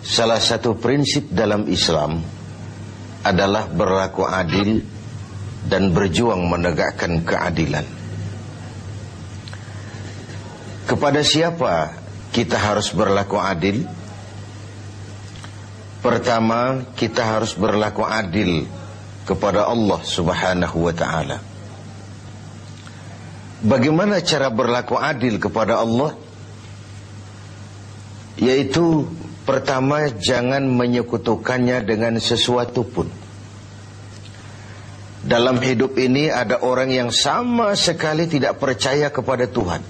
Salah satu prinsip dalam Islam adalah berlaku adil dan berjuang menegakkan keadilan. Kepada siapa kita harus berlaku adil? Pertama, kita harus berlaku adil kepada Allah Subhanahu wa ta'ala. Bagaimana cara berlaku adil kepada Allah? Yaitu pertama, jangan menyekutukannya dengan sesuatu pun. Dalam hidup ini ada orang yang sama sekali tidak percaya kepada Tuhan.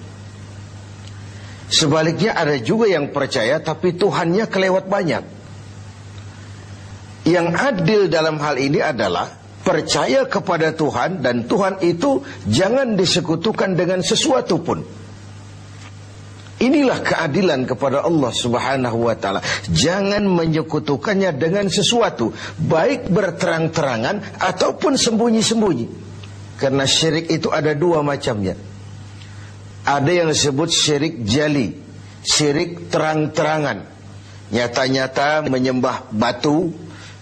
Sebaliknya ada juga yang percaya tapi Tuhannya kelewat banyak. Yang adil dalam hal ini adalah percaya kepada Tuhan, dan Tuhan itu jangan disekutukan dengan sesuatu pun. Inilah keadilan kepada Allah Subhanahu wa ta'ala. Jangan menyekutukannya dengan sesuatu, baik berterang-terangan ataupun sembunyi-sembunyi. Karena syirik itu ada dua macamnya. Ada yang disebut syirik jali, syirik terang-terangan. Nyata-nyata menyembah batu,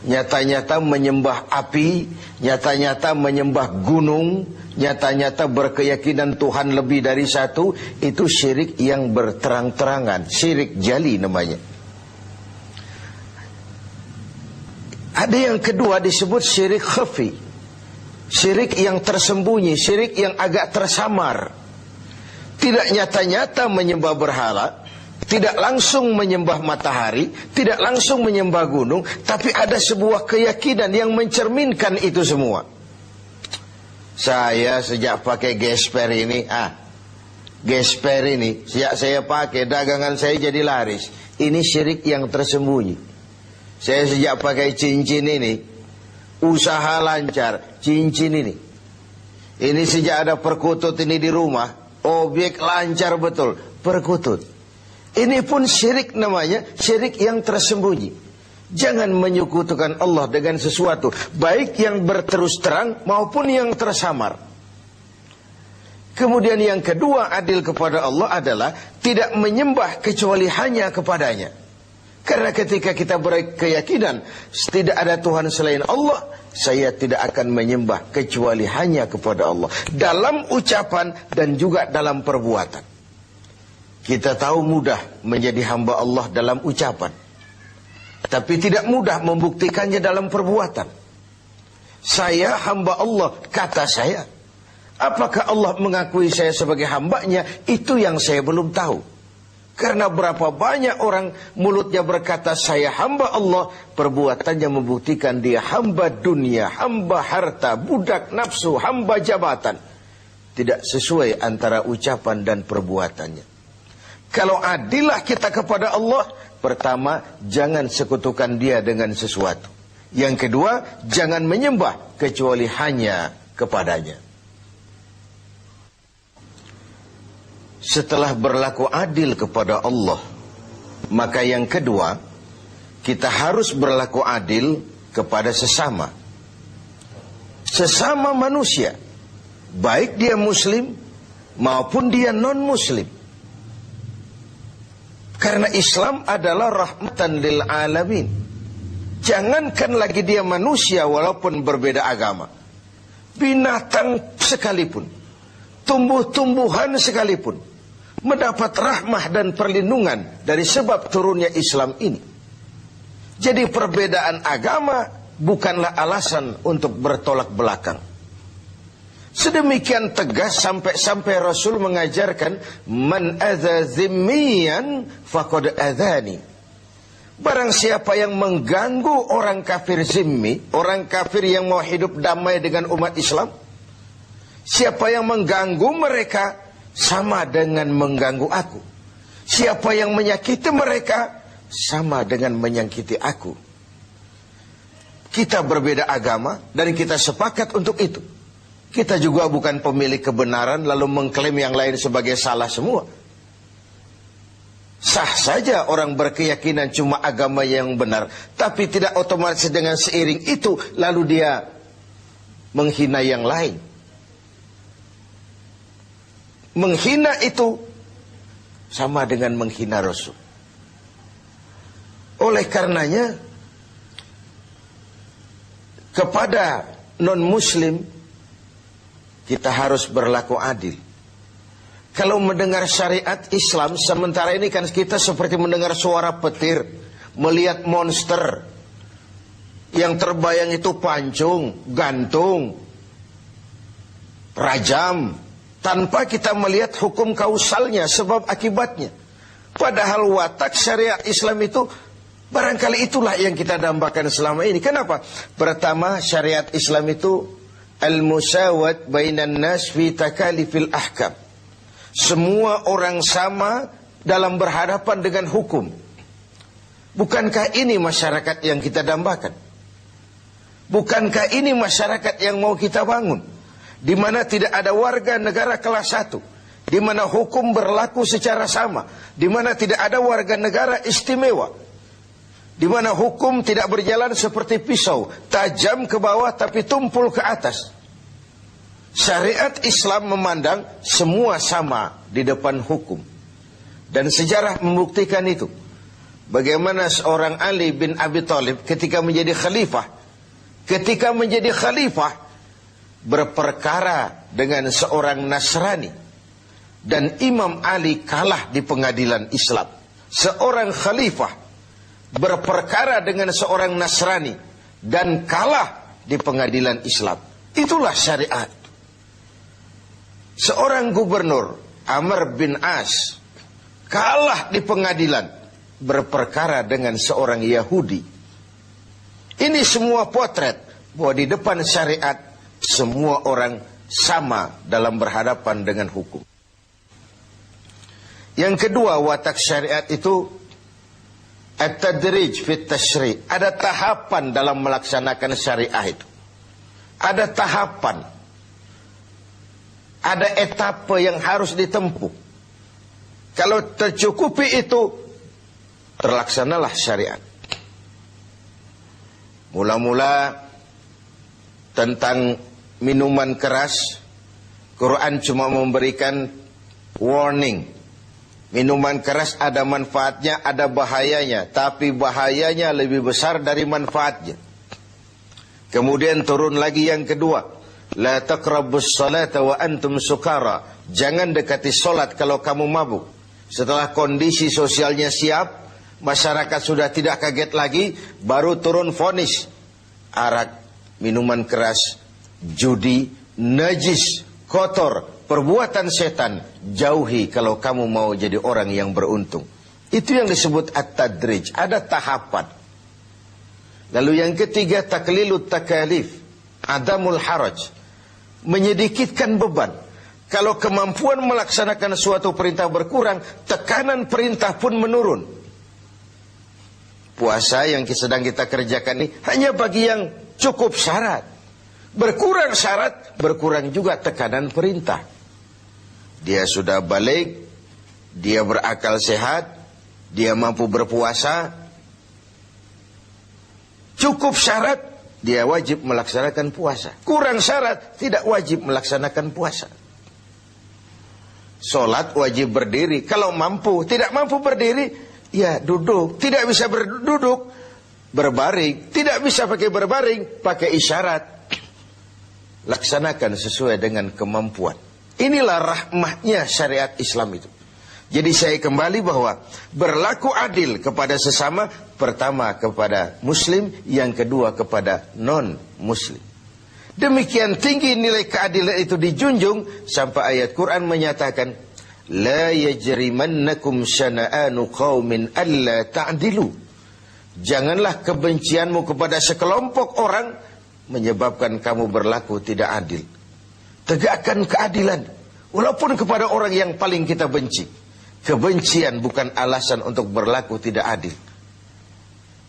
nyata-nyata menyembah api, nyata-nyata menyembah gunung, nyata-nyata berkeyakinan Tuhan lebih dari satu. Itu syirik yang berterang-terangan, syirik jali namanya. Ada yang kedua disebut syirik khafi, syirik yang tersembunyi, syirik yang agak tersamar. Tidak nyata-nyata menyembah berhala, tidak langsung menyembah matahari, tidak langsung menyembah gunung, tapi ada sebuah keyakinan yang mencerminkan itu semua. Saya sejak pakai gesper ini, gesper ini, sejak saya pakai, dagangan saya jadi laris. Ini syirik yang tersembunyi. Saya sejak pakai cincin ini, usaha lancar, cincin ini. Ini sejak ada perkutut ini di rumah, objek lancar betul, perkutut. Ini pun syirik namanya, syirik yang tersembunyi. Jangan menyekutukan Allah dengan sesuatu, baik yang berterus terang maupun yang tersamar. Kemudian yang kedua, adil kepada Allah adalah tidak menyembah kecuali hanya kepadanya. Karena ketika kita berkeyakinan tidak ada Tuhan selain Allah, saya tidak akan menyembah kecuali hanya kepada Allah, dalam ucapan dan juga dalam perbuatan. Kita tahu mudah menjadi hamba Allah dalam ucapan, tapi tidak mudah membuktikannya dalam perbuatan. Saya hamba Allah, kata saya. Apakah Allah mengakui saya sebagai hambanya? Itu yang saya belum tahu. Karena berapa banyak orang mulutnya berkata saya hamba Allah, perbuatannya membuktikan dia hamba dunia, hamba harta, budak nafsu, hamba jabatan. Tidak sesuai antara ucapan dan perbuatannya. Kalau adillah kita kepada Allah, pertama, jangan sekutukan dia dengan sesuatu. Yang kedua, jangan menyembah kecuali hanya kepadanya. Setelah berlaku adil kepada Allah, maka yang kedua, kita harus berlaku adil kepada sesama. Sesama manusia, baik dia muslim maupun dia non-muslim. Karena Islam adalah rahmatan lil alamin. Jangankan lagi dia manusia walaupun berbeda agama, binatang sekalipun, tumbuh-tumbuhan sekalipun mendapat rahmah dan perlindungan dari sebab turunnya Islam ini. Jadi perbedaan agama bukanlah alasan untuk bertolak belakang. Sedemikian tegas sampai Rasul mengajarkan, man adza zimmiyan faqad adzani. Barang siapa yang mengganggu orang kafir zimmi, orang kafir yang mau hidup damai dengan umat Islam, siapa yang mengganggu mereka sama dengan mengganggu aku. Siapa yang menyakiti mereka sama dengan menyakiti aku. Kita berbeda agama dan kita sepakat untuk itu. Kita juga bukan pemilik kebenaran lalu mengklaim yang lain sebagai salah semua. Sah saja orang berkeyakinan cuma agama yang benar, tapi tidak otomatis dengan seiring itu lalu dia menghina yang lain. Menghina itu sama dengan menghina Rasul. Oleh karenanya, kepada non-muslim kita harus berlaku adil. Kalau mendengar syariat Islam, sementara ini kan kita seperti mendengar suara petir, melihat monster. Yang terbayang itu pancung, gantung, rajam, tanpa kita melihat hukum kausalnya, sebab akibatnya. Padahal watak syariat Islam itu, barangkali itulah yang kita dambakan selama ini. Kenapa? Pertama, syariat Islam itu al-musawat bainan nas fi takalifil ahkam. Semua orang sama dalam berhadapan dengan hukum. Bukankah ini masyarakat yang kita dambakan? Bukankah ini masyarakat yang mau kita bangun? Di mana tidak ada warga negara kelas 1, di mana hukum berlaku secara sama, di mana tidak ada warga negara istimewa, di mana hukum tidak berjalan seperti pisau, tajam ke bawah tapi tumpul ke atas. Syariat Islam memandang semua sama di depan hukum. Dan sejarah membuktikan itu. Bagaimana seorang Ali bin Abi Thalib ketika menjadi khalifah, berperkara dengan seorang Nasrani, dan Imam Ali kalah di pengadilan Islam. Seorang khalifah berperkara dengan seorang Nasrani dan kalah di pengadilan Islam. Itulah syariat. Seorang gubernur, Amr bin As, kalah di pengadilan berperkara dengan seorang Yahudi. Ini semua potret bahwa di depan syariat semua orang sama dalam berhadapan dengan hukum. Yang kedua, watak syariat itu at-tadrij fit tashri'. Ada tahapan dalam melaksanakan syariah itu. Ada tahapan. Ada etapa yang harus ditempuh. Kalau tercukupi itu, terlaksanalah syariat. Mula-mula tentang minuman keras, Quran cuma memberikan warning. Minuman keras ada manfaatnya, ada bahayanya, tapi bahayanya lebih besar dari manfaatnya. Kemudian turun lagi yang kedua, la taqrabus salata wa antum sukara. Jangan dekati solat kalau kamu mabuk. Setelah kondisi sosialnya siap, masyarakat sudah tidak kaget lagi, baru turun vonis. Arak, minuman keras, judi, najis, kotor, perbuatan setan, jauhi kalau kamu mau jadi orang yang beruntung. Itu yang disebut at-tadrij, ada tahapan. Lalu yang ketiga, taklilut takalif, adamul haraj, menyedikitkan beban. Kalau kemampuan melaksanakan suatu perintah berkurang, tekanan perintah pun menurun. Puasa yang sedang kita kerjakan ini hanya bagi yang cukup syarat. Berkurang syarat, berkurang juga tekanan perintah. Dia sudah balik, dia berakal sehat, dia mampu berpuasa. Cukup syarat, dia wajib melaksanakan puasa. Kurang syarat, tidak wajib melaksanakan puasa. Solat wajib berdiri. Kalau mampu, tidak mampu berdiri, ya duduk. Tidak bisa berduduk, berbaring. Tidak bisa pakai berbaring, pakai isyarat. Laksanakan sesuai dengan kemampuan. Inilah rahmatnya syariat Islam itu. Jadi saya kembali bahwa berlaku adil kepada sesama, pertama kepada muslim, yang kedua kepada non-muslim. Demikian tinggi nilai keadilan itu dijunjung sampai ayat Quran menyatakan, la yajrimannakum syana'anu qaumin alla ta'dilu. Janganlah kebencianmu kepada sekelompok orang menyebabkan kamu berlaku tidak adil. Tegakkan keadilan walaupun kepada orang yang paling kita benci. Kebencian bukan alasan untuk berlaku tidak adil.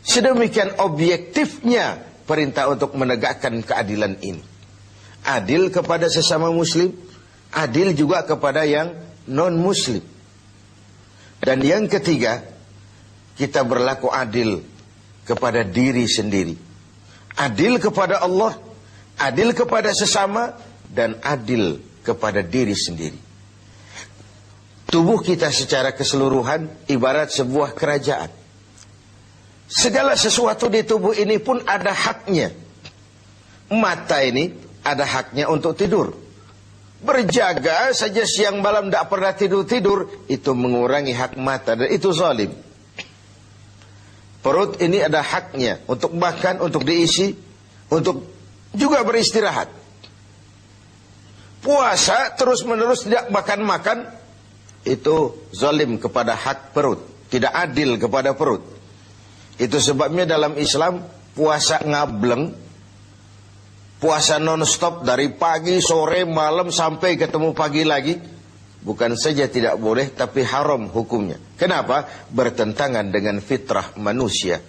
Sedemikian objektifnya perintah untuk menegakkan keadilan ini. Adil kepada sesama muslim, adil juga kepada yang non-muslim. Dan yang ketiga, kita berlaku adil kepada diri sendiri. Adil kepada Allah, adil kepada sesama, dan adil kepada diri sendiri. Tubuh kita secara keseluruhan ibarat sebuah kerajaan. Segala sesuatu di tubuh ini pun ada haknya. Mata ini ada haknya untuk tidur. Berjaga saja siang malam tidak pernah tidur-tidur, itu mengurangi hak mata dan itu zalim. Perut ini ada haknya untuk makan, untuk diisi, untuk juga beristirahat. Puasa terus-menerus tidak makan-makan, itu zalim kepada hak perut, tidak adil kepada perut. Itu sebabnya dalam Islam puasa ngableng, puasa non-stop dari pagi, sore, malam sampai ketemu pagi lagi, bukan saja tidak boleh tapi haram hukumnya. Kenapa? Bertentangan dengan fitrah manusia.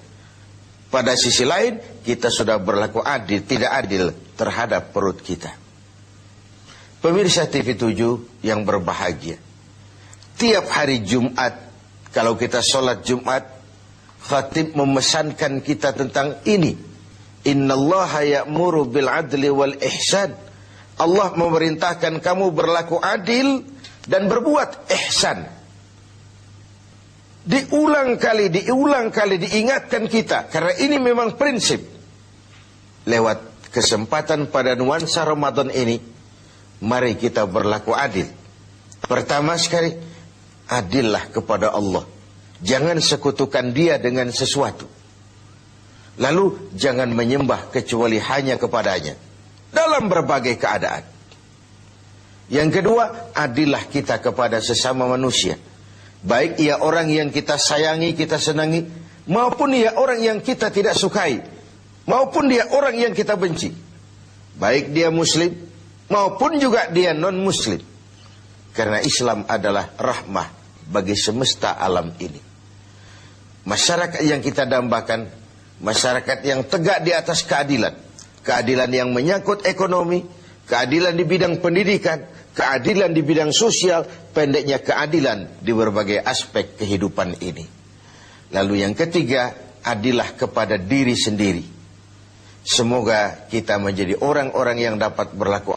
Pada sisi lain kita sudah berlaku adil, tidak adil terhadap perut kita. Pemirsa TV 7 yang berbahagia, tiap hari Jumat kalau kita sholat Jumat, khatib memesankan kita tentang ini. Innallaha ya'muru bil adli wal ihsan. Allah memerintahkan kamu berlaku adil dan berbuat ihsan. Diulang kali diingatkan kita, karena ini memang prinsip. Lewat kesempatan pada nuansa Ramadan ini, mari kita berlaku adil. Pertama sekali, adillah kepada Allah. Jangan sekutukan Dia dengan sesuatu. Lalu jangan menyembah kecuali hanya kepadanya dalam berbagai keadaan. Yang kedua, adillah kita kepada sesama manusia. Baik ia orang yang kita sayangi, kita senangi, maupun ia orang yang kita tidak sukai, maupun dia orang yang kita benci. Baik dia muslim, maupun juga dia non-muslim. Karena Islam adalah rahmah bagi semesta alam ini. Masyarakat yang kita dambakan, masyarakat yang tegak di atas keadilan. Keadilan yang menyangkut ekonomi, keadilan di bidang pendidikan, keadilan di bidang sosial, pendeknya keadilan di berbagai aspek kehidupan ini. Lalu yang ketiga, adillah kepada diri sendiri. Semoga kita menjadi orang-orang yang dapat berlaku